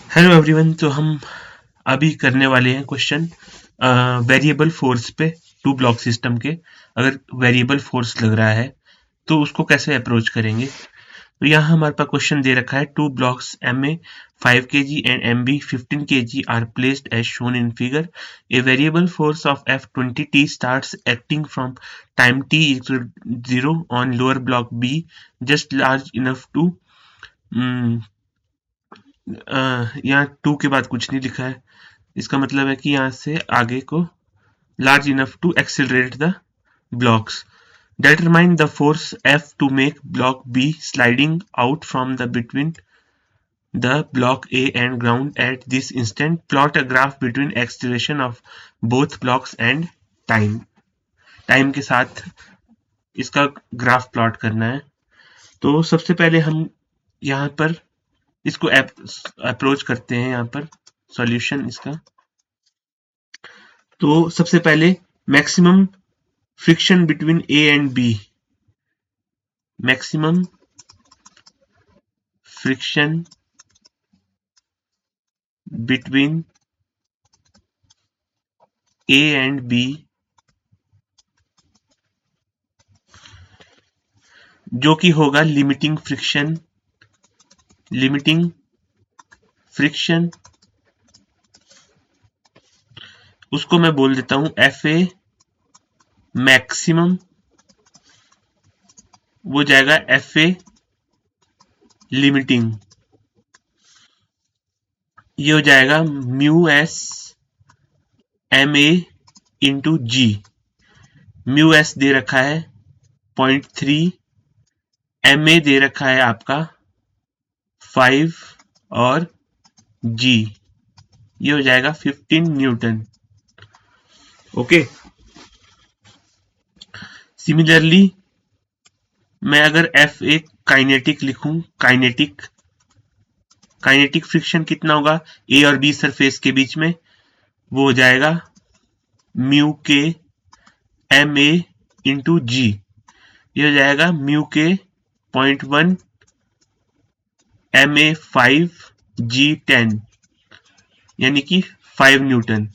Hello everyone. तो हम अभी करने वाले हैं क्वेश्चन वेरिएबल फोर्स पे टू ब्लॉक सिस्टम के। अगर वेरिएबल फोर्स लग रहा है तो उसको कैसे अप्रोच करेंगे। तो यहाँ हमारे पास क्वेश्चन दे रखा है two blocks M A 5 kg and M B 15 kg are placed as shown in figure. A variable force of F20T starts acting from time t equal 0 on lower block B just large enough to यहाँ to के बाद कुछ नहीं लिखा है। इसका मतलब है कि यहाँ से आगे को large enough to accelerate the blocks. Determine the force F to make block B sliding out from the between the block A and ground at this instant. Plot a graph between acceleration of both blocks and time. Time के साथ इसका graph plot करना है। तो सबसे पहले हम यहाँ पर इसको अप्रोच करते हैं। यहाँ पर सॉल्यूशन इसका, तो सबसे पहले maximum friction between A and B, maximum friction between A and B जो कि होगा लिमिटिंग फ्रिक्शन। लिमिटिंग फ्रिक्शन उसको मैं बोल देता हूं एफ ए मैक्सिमम, वो जाएगा एफ ए लिमिटिंग। ये हो जाएगा mu s m a into g. Mu s दे रखा है 0.3, एम ए दे रखा है आपका 5 और जी ये हो जाएगा 15 न्यूटन। ओके, सिमिलरली मैं अगर एफ ए काइनेटिक लिखूं, काइनेटिक फ्रिक्शन कितना होगा ए और बी सरफेस के बीच में, वो हो जाएगा mu k m a into g. ये हो जाएगा म्यू के 0.1 एम ए 5 जी 10 यानी कि 5 न्यूटन।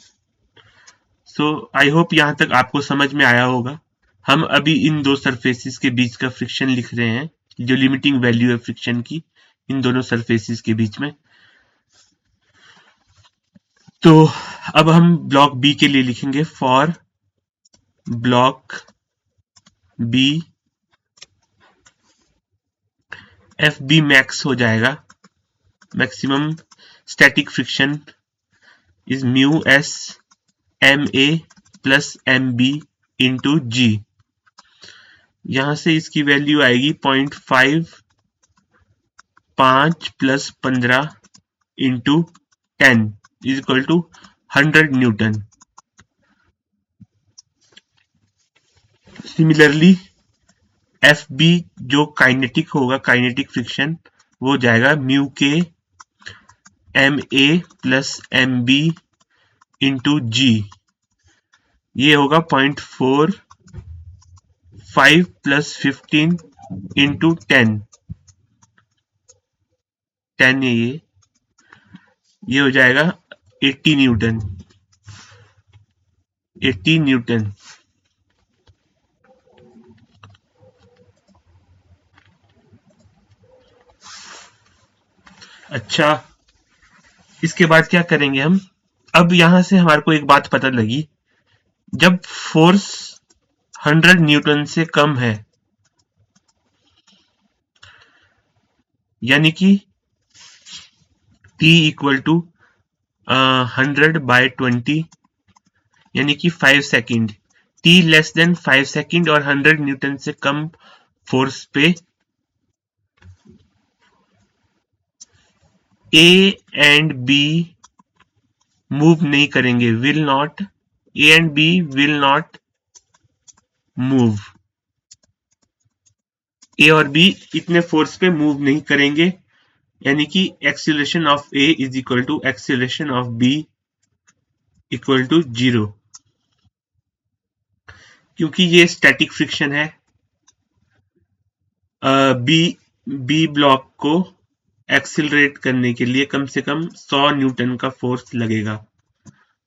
सो आई होप यहां तक आपको समझ में आया होगा। हम अभी इन दो सरफेसिस के बीच का फ्रिक्शन लिख रहे हैं, जो लिमिटिंग वैल्यू है फ्रिक्शन की इन दोनों सरफेसिस के बीच में। तो अब हम ब्लॉक बी के लिए लिखेंगे for block b f b max हो जाएगा, maximum static friction is mu s m a plus m b into g. यहां से इसकी वैल्यू आएगी 0.5 5 प्लस 15 into 10 is equal to 100 newton. Similarly f b जो काइनेटिक होगा, काइनेटिक फ्रिक्शन, वो जाएगा mu k m a plus m b into g. ये होगा 0.45 प्लस 15 इंटू 10 है ये हो जाएगा 80 न्यूटन। 80 न्यूटन। अच्छा, इसके बाद क्या करेंगे हम। अब यहां से हमारे को एक बात पता लगी, जब फोर्स 100 न्यूटन से कम है, यानी कि T इक्वल टू 100/20 यानी कि 5 second, T less than 5 second और 100 न्यूटन से कम फोर्स पे A एंड B मूव नहीं करेंगे, will not, A and B will not move. A और B इतने फोर्स पे मूव नहीं करेंगे, यानी कि acceleration of A is equal to acceleration of B equal to 0, क्योंकि ये स्टैटिक फ्रिक्शन है। बी ब्लॉक को एक्सिलरेट करने के लिए कम से कम 100 न्यूटन का फोर्स लगेगा,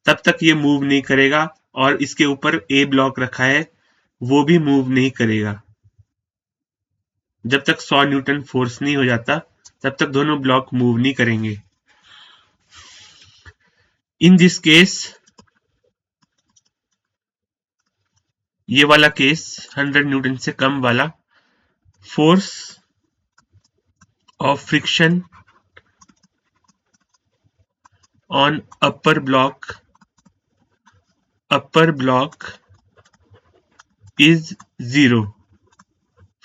तब तक ये मूव नहीं करेगा। और इसके ऊपर ए ब्लॉक रखा है, वो भी मूव नहीं करेगा। जब तक 100 न्यूटन फोर्स नहीं हो जाता तब तक दोनों ब्लॉक मूव नहीं करेंगे। इन दिस केस, ये वाला केस 100 न्यूटन से कम वाला, force of friction on upper block is 0।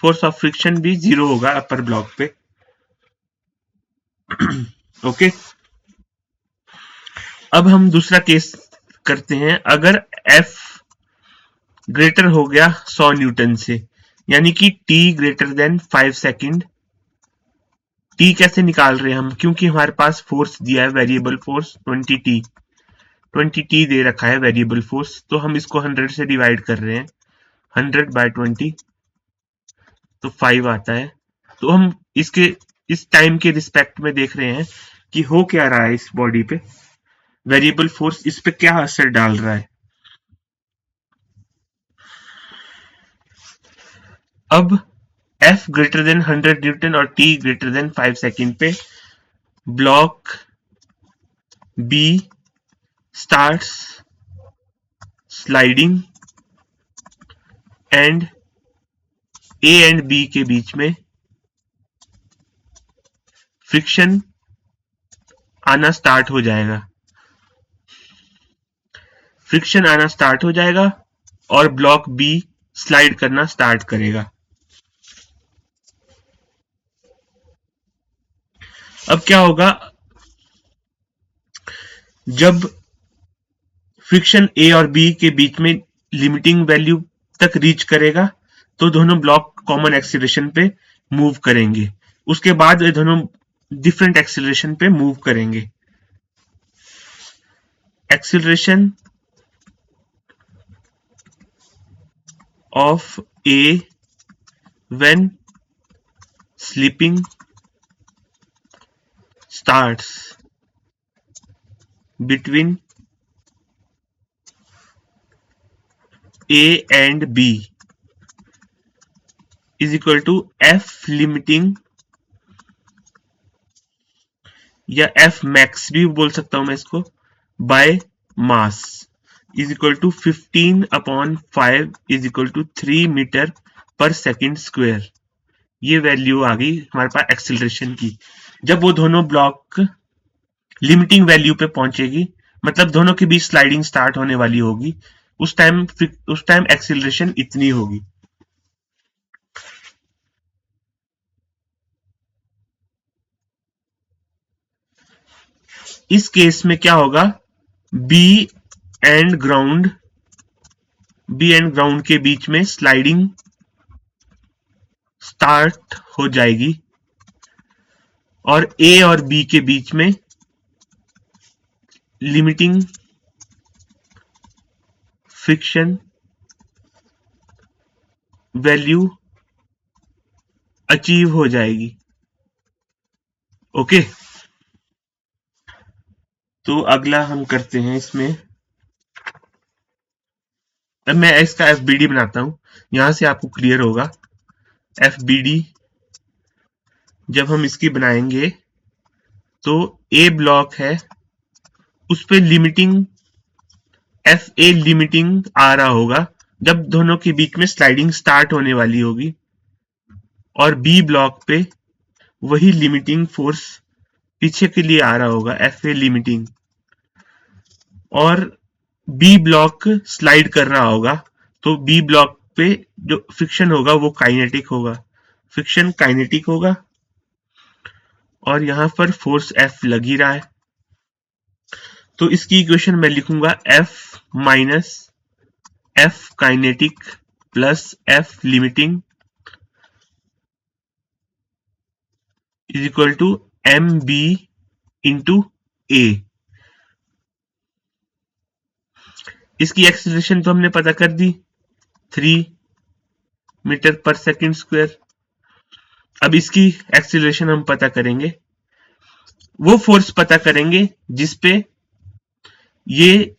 Force of friction भी 0 होगा अपर ब्लॉक पे। ओके, अब हम दूसरा केस करते हैं। अगर F ग्रेटर हो गया 100 न्यूटन से, यानी कि T greater than 5 second. T कैसे निकाल रहे हैं हम, क्योंकि हमारे पास फोर्स दिया है वेरिएबल फोर्स 20T दे रखा है वेरिएबल फोर्स, तो हम इसको 100 से डिवाइड कर रहे हैं। 100/20 तो 5 आता है। तो हम इसके इस टाइम के रिस्पेक्ट में देख रहे हैं कि हो क्या रहा है, इस बॉडी पे वेरिएबल फोर्स इस पे क्या असर डाल रहा है। अब F ग्रेटर देन 100 न्यूटन और T ग्रेटर देन 5 सेकेंड पे block B starts sliding and A and B के बीच में फ्रिक्शन आना स्टार्ट हो जाएगा। फ्रिक्शन आना स्टार्ट हो जाएगा और ब्लॉक B स्लाइड करना स्टार्ट करेगा। अब क्या होगा, जब फ्रिक्शन A और B के बीच में लिमिटिंग वैल्यू तक रीच करेगा तो दोनों ब्लॉक कॉमन एक्सीलरेशन पे मूव करेंगे। उसके बाद ये दोनों डिफरेंट एक्सीलरेशन पे मूव करेंगे। Acceleration of A when sleeping starts between A and B is equal to F limiting या F max भी बोल सकता हूं मैं इसको, by mass is equal to 15/5 is equal to 3 metre per second square. ये वैल्यू आ गई हमारे पास एक्सिलरेशन की। जब वो दोनों ब्लॉक लिमिटिंग वैल्यू पे पहुंचेगी, मतलब दोनों के बीच स्लाइडिंग स्टार्ट होने वाली होगी, उस टाइम एक्सिलरेशन इतनी होगी। इस केस में क्या होगा, बी एंड ग्राउंड के बीच में स्लाइडिंग स्टार्ट हो जाएगी और ए और बी के बीच में लिमिटिंग फ्रिक्शन वैल्यू अचीव हो जाएगी। ओके, तो अगला हम करते हैं इसमें। अब मैं इसका FBD बनाता हूं, यहां से आपको क्लियर होगा। FBD जब हम इसकी बनाएंगे तो A ब्लॉक है, उस पे लिमिटिंग FA लिमिटिंग आ रहा होगा जब दोनों के बीच में स्लाइडिंग स्टार्ट होने वाली होगी, और B ब्लॉक पे वही लिमिटिंग फोर्स पीछे के लिए आ रहा होगा, FA लिमिटिंग, और B ब्लॉक स्लाइड कर रहा होगा। तो B ब्लॉक पे जो फ्रिक्शन होगा वो काइनेटिक होगा, फ्रिक्शन काइनेटिक होगा, और यहां पर फोर्स F लग ही रहा है। तो इसकी इक्वेशन मैं लिखूंगा F minus F kinetic plus F limiting is equal to MB into A। इसकी एक्सीलरेशन तो हमने पता कर दी, 3 मीटर पर सेकेंड स्क्वायर। अब इसकी एक्सीलरेशन हम पता करेंगे, वो फोर्स पता करेंगे जिसपे ये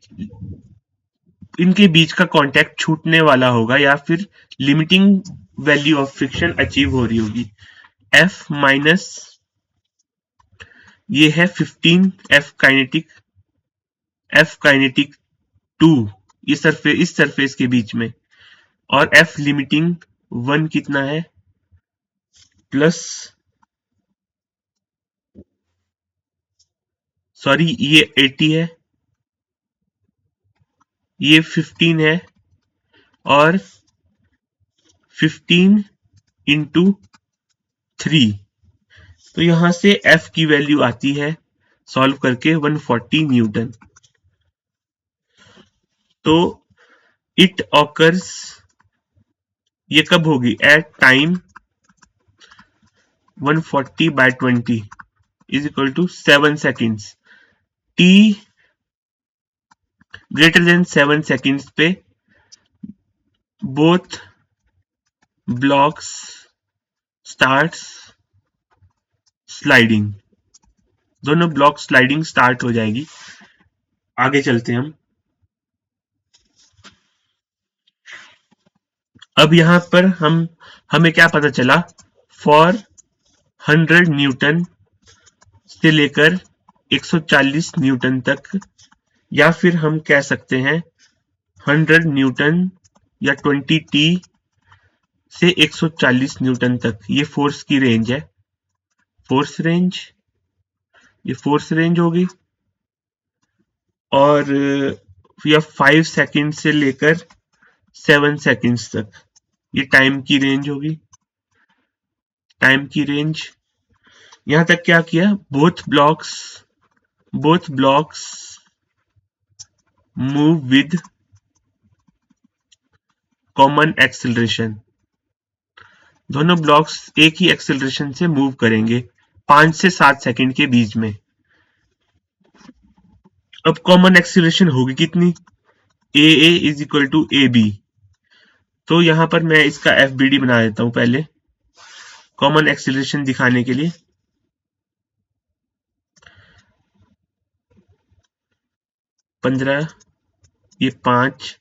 इनके बीच का कांटेक्ट छूटने वाला होगा या फिर limiting value of friction achieve हो रही होगी। F माइनस ये है 15 F काइनेटिक 2 इस सरफेस के बीच में, और F लिमिटिंग 1 कितना है प्लस सॉरी ये 80 है, ये 15 है और 15 इंटू 3, तो यहां से F की वैल्यू आती है सॉल्व करके 140 न्यूटन। तो इट ऑकर्स ये कब होगी at time 140 by 20 is equal to 7 seconds। t greater than 7 seconds पे both blocks starts sliding, दोनों ब्लॉक स्लाइडिंग स्टार्ट हो जाएगी। आगे चलते हैं हम। अब यहां पर हमें क्या पता चला, फॉर 100 न्यूटन से लेकर 140 न्यूटन तक, या फिर हम कह सकते हैं 100 न्यूटन या 20t से 140 न्यूटन तक, ये फोर्स की रेंज है। ये फोर्स रेंज होगी, और या 5 सेकंड से लेकर 7 सेकंड्स तक ये टाइम की रेंज होगी। टाइम की रेंज यहां तक क्या किया, both blocks move with common acceleration, दोनों ब्लॉक्स एक ही एक्सेलरेशन से मूव करेंगे 5 से 7 सेकंड के बीच में। अब कॉमन एक्सेलरेशन होगी कितनी, AA is equal to AB। तो यहां पर मैं इसका FBD बना देता हूं पहले कॉमन एक्सेलरेशन दिखाने के लिए। ये 5,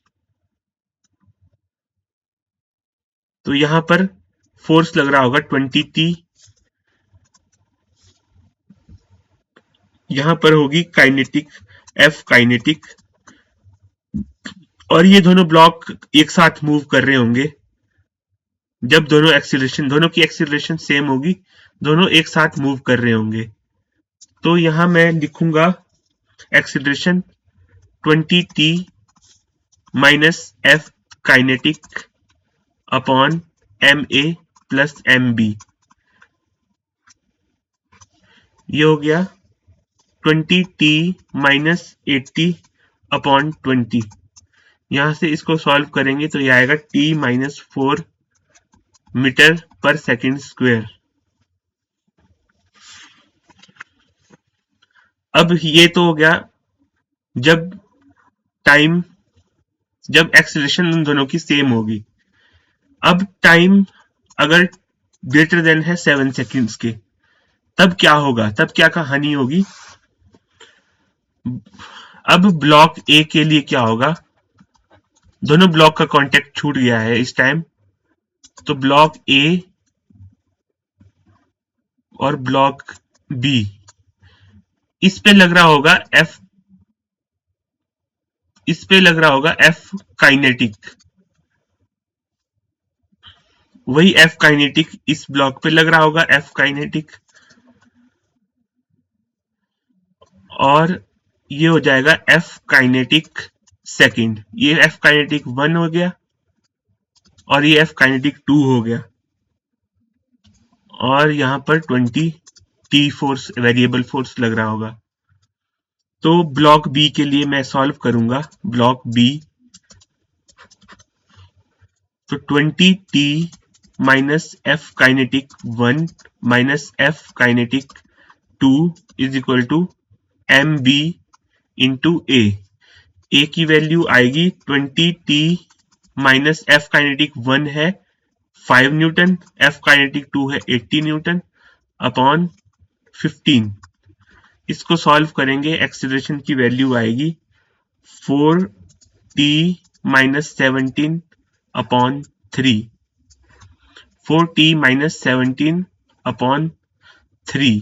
तो यहां पर फोर्स लग रहा होगा 20t, यहां पर होगी काइनेटिक F काइनेटिक, और ये दोनों ब्लॉक एक साथ मूव कर रहे होंगे जब दोनों की एक्सीलरेशन सेम होगी, दोनों एक साथ मूव कर रहे होंगे। तो यहां मैं लिखूंगा acceleration 20t minus F kinetic upon MA plus MB, ये हो गया 20t माइनस 80 अपॉन 20। यहां से इसको सॉल्व करेंगे तो यह आएगा t minus 4 metre per second square. अब ये तो हो गया जब एक्सेलरेशन उन दोनों की सेम होगी। अब टाइम अगर ग्रेटर देन है 7 सेकंड्स के, तब क्या होगा, तब क्या कहानी होगी। अब ब्लॉक ए के लिए क्या होगा, दोनों ब्लॉक का कांटेक्ट छूट गया है इस टाइम, तो ब्लॉक ए और ब्लॉक बी, इस पे लग रहा होगा एफ काइनेटिक, वही एफ काइनेटिक इस ब्लॉक पे लग रहा होगा एफ काइनेटिक, और ये हो जाएगा एफ काइनेटिक सेकंड। ये एफ काइनेटिक 1 हो गया और ये एफ काइनेटिक 2 हो गया, और यहां पर 20 टी फोर्स वेरिएबल फोर्स लग रहा होगा। तो ब्लॉक बी के लिए मैं सॉल्व करूंगा, ब्लॉक बी, तो 20 t minus f kinetic 1 minus f kinetic 2 is equal to m b into a की वैल्यू आएगी 20 टी माइनस एफ काइनेटिक 1 है 5 न्यूटन, एफ काइनेटिक 2 है 80 न्यूटन अपॉन 15। इसको सॉल्व करेंगे, एक्सीलरेशन की वैल्यू आएगी 4t minus 17 upon 3, 4t minus 17 upon 3।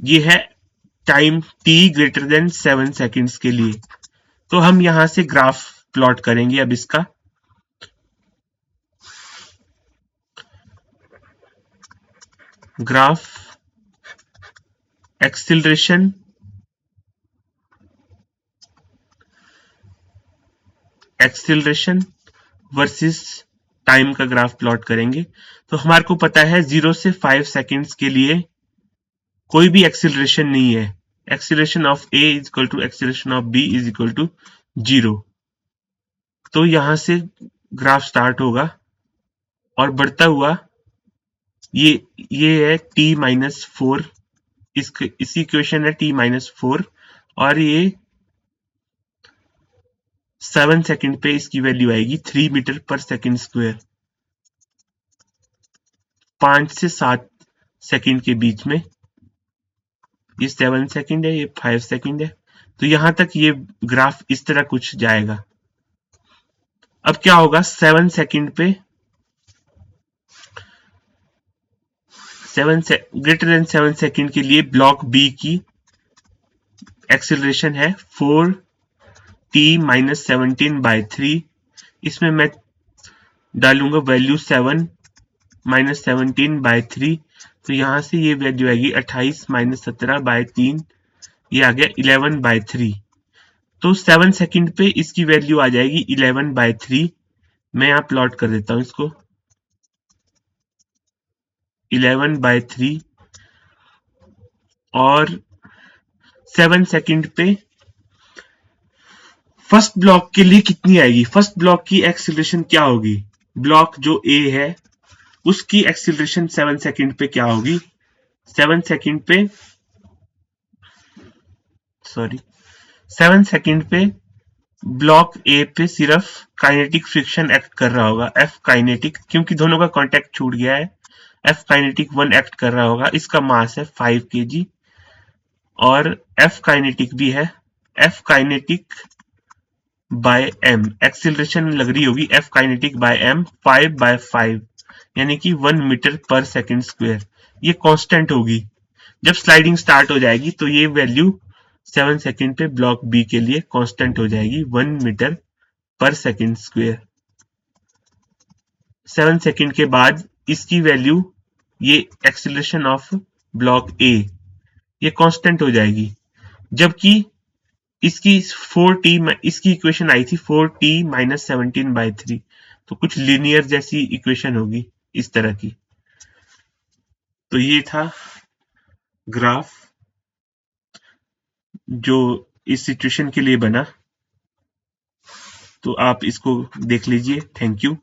ये है time t greater than 7 seconds के लिए। तो हम यहां से ग्राफ प्लॉट करेंगे अब इसका। ग्राफ एक्सीलरेशन वर्सेस टाइम का ग्राफ प्लॉट करेंगे। तो हमारे को पता है 0 से 5 सेकेंड्स के लिए कोई भी एक्सीलरेशन नहीं है। Acceleration of A is equal to acceleration of B is equal to 0। तो यहां से ग्राफ स्टार्ट होगा और बढ़ता हुआ ये है t माइनस 4, इसी इक्वेशन है t माइनस 4, और ये 7 सेकंड पे इसकी वैल्यू आएगी 3 मीटर पर सेकंड स्क्वायर। 5 से 7 सेकंड के बीच में, ये 7 सेकंड है, ये 5 सेकंड है। तो यहां तक ये ग्राफ इस तरह कुछ जाएगा। अब क्या होगा, 7 सेकंड पे ग्रेटर देन 7 सेकंड के लिए ब्लॉक बी की एक्सीलरेशन है 4t माइनस 17 बाई 3। इसमें मैं डालूंगा वैल्यू 7 माइनस 17 बाई 3। तो यहां से ये वैल्यू आएगी 28 माइनस 17 बाई 3, ये आ गया 11 बाई 3। तो 7 सेकंड पे इसकी वैल्यू आ जाएगी 11 बाई 3। मैं यहाँ प्लॉट कर देता हूं इसको, 11 बाई 3, और 7 सेकंड पे फर्स्ट ब्लॉक के लिए कितनी आएगी। फर्स्ट ब्लॉक की एक्सीलरेशन क्या होगी, ब्लॉक जो ए है उसकी एक्सीलरेशन 7 सेकंड पे क्या होगी। 7 सेकंड पे 7 सेकंड पे ब्लॉक ए पे सिर्फ काइनेटिक फ्रिक्शन एक्ट कर रहा होगा, एफ काइनेटिक, क्योंकि दोनों का कांटेक्ट छूट गया है। एफ काइनेटिक 1 एक्ट कर रहा होगा, इसका मास है 5 kg, और एफ काइनेटिक भी है, F kinetic by M, acceleration लग रही होगी एफ काइनेटिक बाय एम 5/5, यानी कि 1 मीटर पर सेकंड स्क्वायर। ये कांस्टेंट होगी। जब स्लाइडिंग स्टार्ट हो जाएगी तो ये वैल्यू 7 सेकंड पे ब्लॉक बी के लिए कांस्टेंट हो जाएगी 1 मीटर पर सेकंड स्क्वायर। 7 सेकंड के बाद इसकी वैल्यू, ये एक्सीलरेशन ऑफ ब्लॉक ए, ये कांस्टेंट हो जाएगी। जबकि इसकी 4t, इसकी इक्वेशन आई थी 4t माइनस 17 बाई 3, तो कुछ लीनियर जैसी इक्वेशन होगी इस तरह की। तो ये था ग्राफ जो इस सिचुएशन के लिए बना। तो आप इसको देख लीजिए। Thank you.